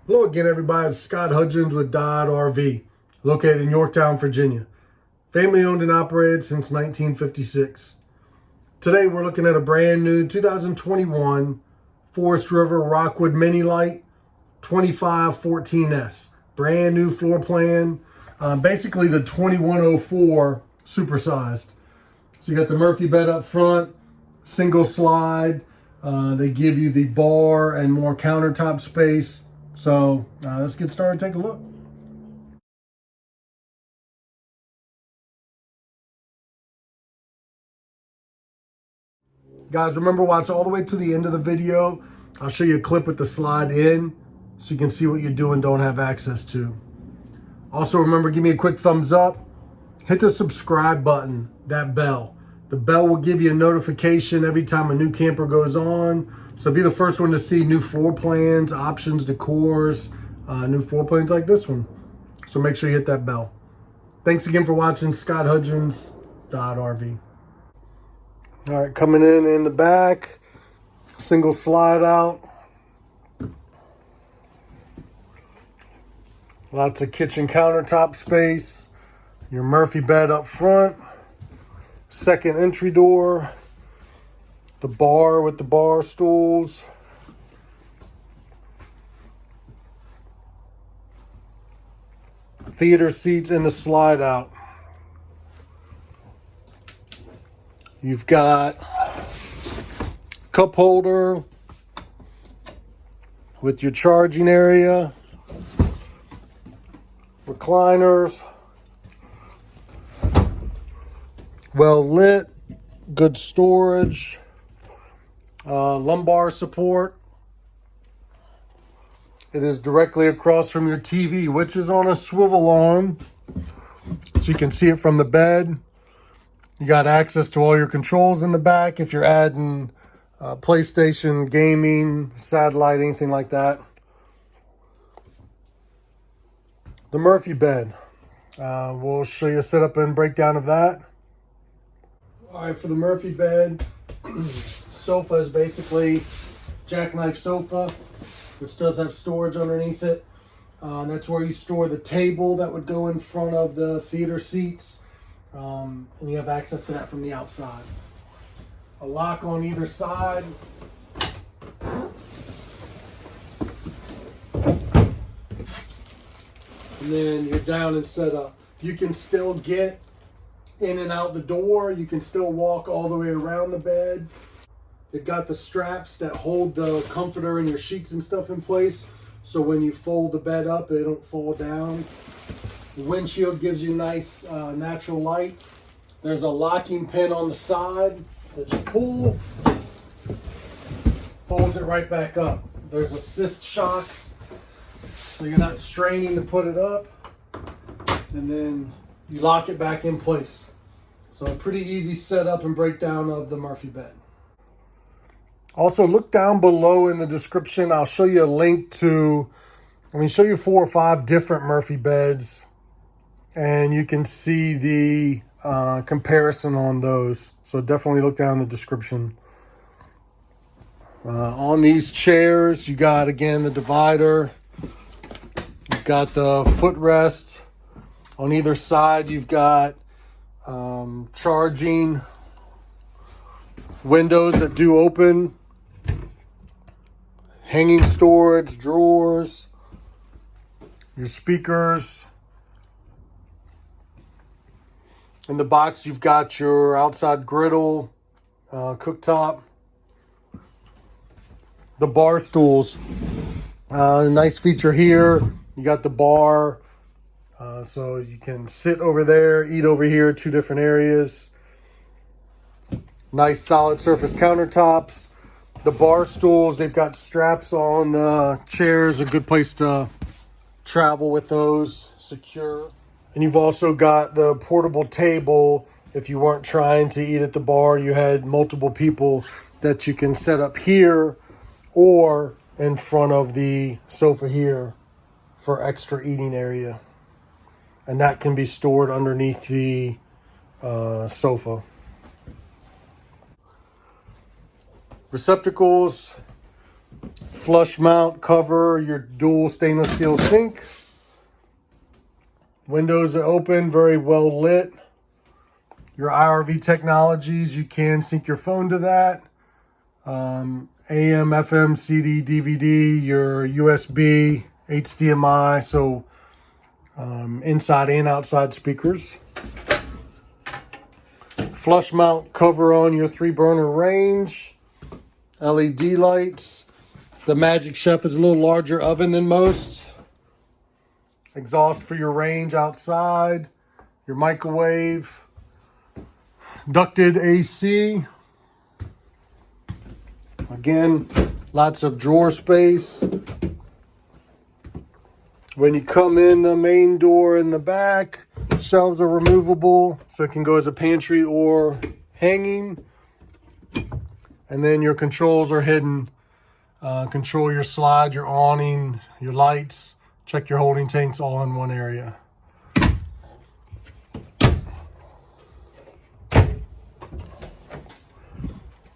Hello again, everybody. It's Scott Hudgins with Dodd RV, located in Yorktown, Virginia. Family owned and operated since 1956. Today, we're looking at a brand new 2021 Forest River Rockwood Mini LITE 2514s. Brand new floor plan. Basically the 2104 supersized. So you got the Murphy bed up front, single slide. They give you the bar and more countertop space. So let's get started, take a look. Guys, remember, watch all the way to the end of the video. I'll show you a clip with the slide in so you can see what you do and don't have access to. Also remember, give me a quick thumbs up. Hit the subscribe button, that bell. The bell will give you a notification every time a new camper goes on. So be the first one to see new floor plans, options, decors, new floor plans like this one. So make sure you hit that bell. Thanks again for watching. Scott Hudgins, RV. All right, coming in the back, single slide out. Lots of kitchen countertop space. Your Murphy bed up front. Second entry door. The bar with the bar stools. Theater seats in the slide out. You've got cup holder with your charging area. Recliners. Well lit. Good storage. Lumbar support. It is directly across from your TV, which is on a swivel arm, so you can see it from the bed. You got access to all your controls in the back if you're adding PlayStation, gaming, satellite, anything like that. The Murphy bed. We'll show you a setup and breakdown of that. All right, for the Murphy bed, sofa is basically jackknife sofa, which does have storage underneath it. That's where you store the table that would go in front of the theater seats. And you have access to that from the outside. A lock on either side. And then you're down and set up. You can still get in and out the door. You can still walk all the way around the bed. They've got the straps that hold the comforter and your sheets and stuff in place. So when you fold the bed up, they don't fall down. The windshield gives you nice natural light. There's a locking pin on the side that you pull. Folds it right back up. There's assist shocks, so you're not straining to put it up. And then you lock it back in place. So a pretty easy setup and breakdown of the Murphy bed. Also, look down below in the description. I'll show you a link to, show you 4 or 5 different Murphy beds. And you can see the comparison on those. So definitely look down in the description. On these chairs, you got, again, the divider. You've got the footrest. On either side, you've got charging windows that do open. Hanging storage, drawers, your speakers. In the box, you've got your outside griddle, cooktop. The bar stools. Nice feature here. You got the bar, so you can sit over there, eat over here, 2 different areas. Nice solid surface countertops. The bar stools, they've got straps on the chairs, a good place to travel with those, secure. And you've also got the portable table. If you weren't trying to eat at the bar, you had multiple people that you can set up here or in front of the sofa here for extra eating area. And that can be stored underneath the sofa. Receptacles, flush mount cover your dual stainless steel sink. Windows are open, very well lit. Your IRV technologies, you can sync your phone to that. AM, FM, CD, DVD, your USB, HDMI, so inside and outside speakers. Flush mount cover on your 3-burner range. LED lights. The Magic Chef is a little larger oven than most. Exhaust for your range outside. Your microwave. Ducted AC. Again, lots of drawer space. When you come in the main door in the back, shelves are removable, so it can go as a pantry or hanging. And then your controls are hidden. Control your slide, your awning, your lights. Check your holding tanks all in one area.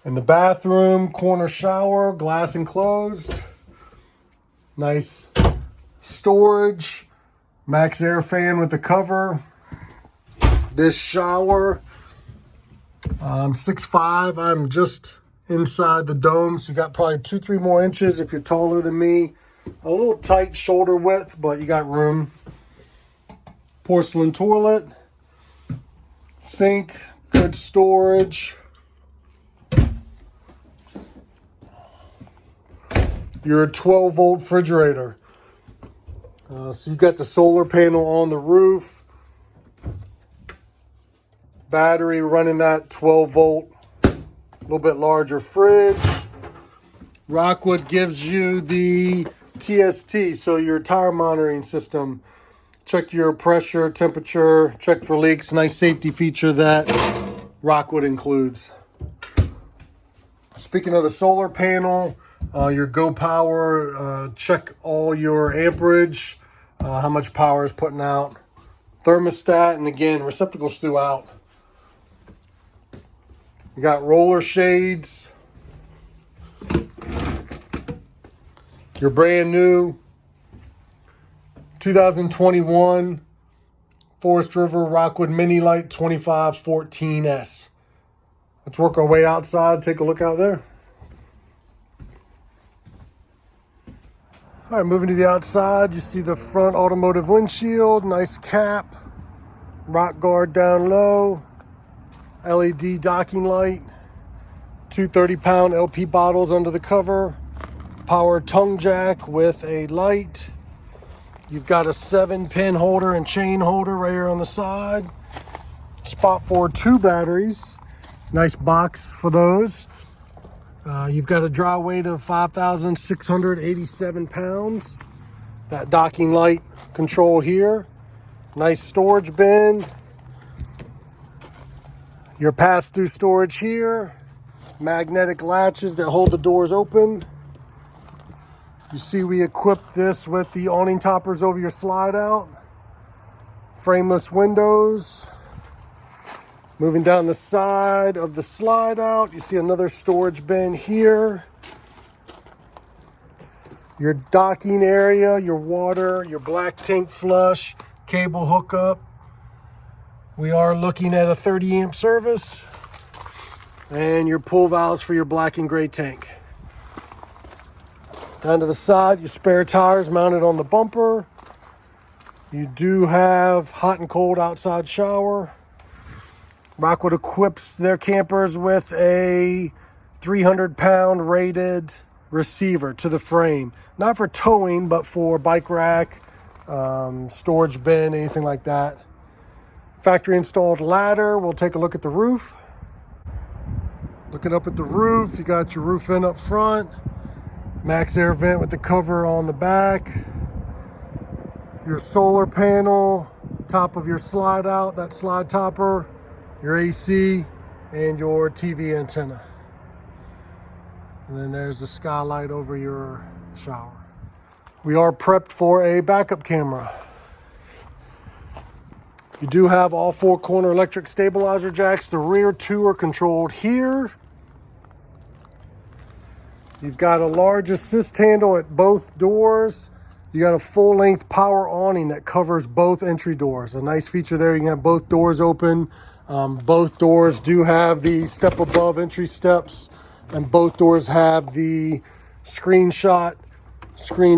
In the bathroom, corner shower, glass enclosed. Nice storage. Max air fan with the cover. This shower, I'm 6'5". I'm just inside the dome, so you got probably 2-3 more inches if you're taller than me. A little tight shoulder width, but you got room. Porcelain toilet. Sink, good storage. Your 12-volt refrigerator. So you've got the solar panel on the roof. Battery running that 12-volt, a little bit larger fridge. Rockwood gives you the TST, so your tire monitoring system. Check your pressure, temperature, check for leaks. Nice safety feature that Rockwood includes. Speaking of the solar panel, your Go Power, check all your amperage, how much power is putting out. Thermostat, and again, receptacles throughout. You got roller shades. Your brand new 2021 Forest River Rockwood Mini LITE 2514s. Let's work our way outside, take a look out there. All right, moving to the outside, you see the front automotive windshield, nice cap, rock guard down low, LED docking light, 2 30-pound LP bottles under the cover, power tongue jack with a light. You've got a 7-pin holder and chain holder right here on the side. Spot for 2 batteries. Nice box for those. You've got a dry weight of 5,687 pounds. That docking light control here. Nice storage bin. Your pass-through storage here. Magnetic latches that hold the doors open. You see we equipped this with the awning toppers over your slide out. Frameless windows. Moving down the side of the slide out, you see another storage bin here. Your docking area, your water, your black tank flush, cable hookup. We are looking at a 30 amp service. And your pull valves for your black and gray tank. Down to the side, your spare tires mounted on the bumper. You do have hot and cold outside shower. Rockwood equips their campers with a 300-pound rated receiver to the frame. Not for towing, but for bike rack, storage bin, anything like that. Factory installed ladder. We'll take a look at the roof. Looking up at the roof, you got your roof vent up front. Max air vent with the cover on the back. Your solar panel, top of your slide out, that slide topper. Your AC, and your TV antenna. And then there's the skylight over your shower. We are prepped for a backup camera. You do have all 4 corner electric stabilizer jacks. The rear 2 are controlled here. You've got a large assist handle at both doors. You got a full-length power awning that covers both entry doors. A nice feature there. You can have both doors open. Both doors do have the step above entry steps, and both doors have the screen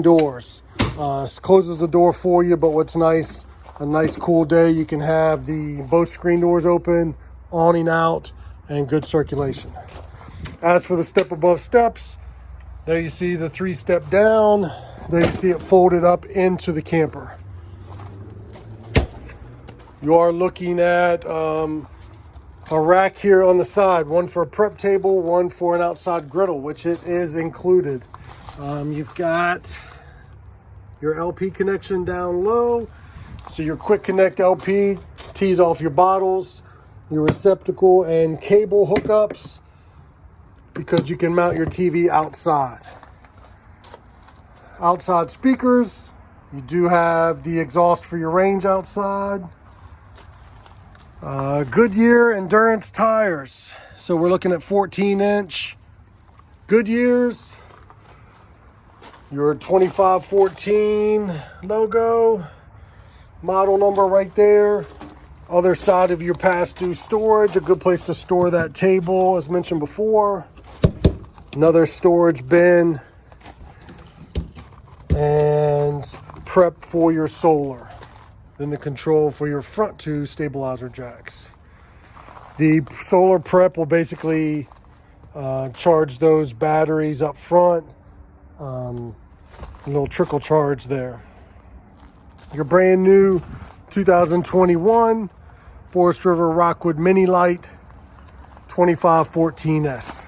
doors. Closes the door for you, but what's nice, a nice cool day, you can have both screen doors open, awning out, and good circulation. As for the step above steps, there you see the 3-step down. There you see it folded up into the camper. You are looking at a rack here on the side, one for a prep table, one for an outside griddle, which it is included. You've got your LP connection down low. So your quick connect LP tees off your bottles, your receptacle and cable hookups, because you can mount your TV outside. Outside speakers, you do have the exhaust for your range outside. Goodyear Endurance tires. So we're looking at 14-inch Goodyears. Your 2514 logo, model number right there. Other side of your pass-through storage, a good place to store that table, as mentioned before. Another storage bin, and prep for your solar. Then the control for your front 2 stabilizer jacks. The solar prep will basically charge those batteries up front. A little trickle charge there. Your brand new 2021 Forest River Rockwood Mini LITE 2514s.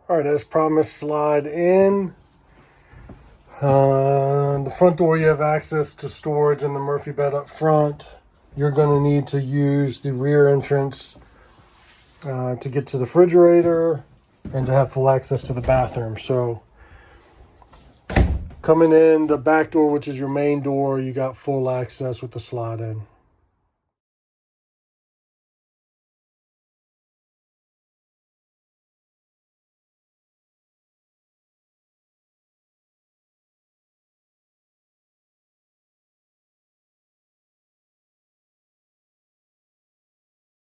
All right, as promised, slide in. The front door, you have access to storage and the Murphy bed up front. You're going to need to use the rear entrance to get to the refrigerator and to have full access to the bathroom. So coming in the back door, which is your main door, you got full access with the slide in.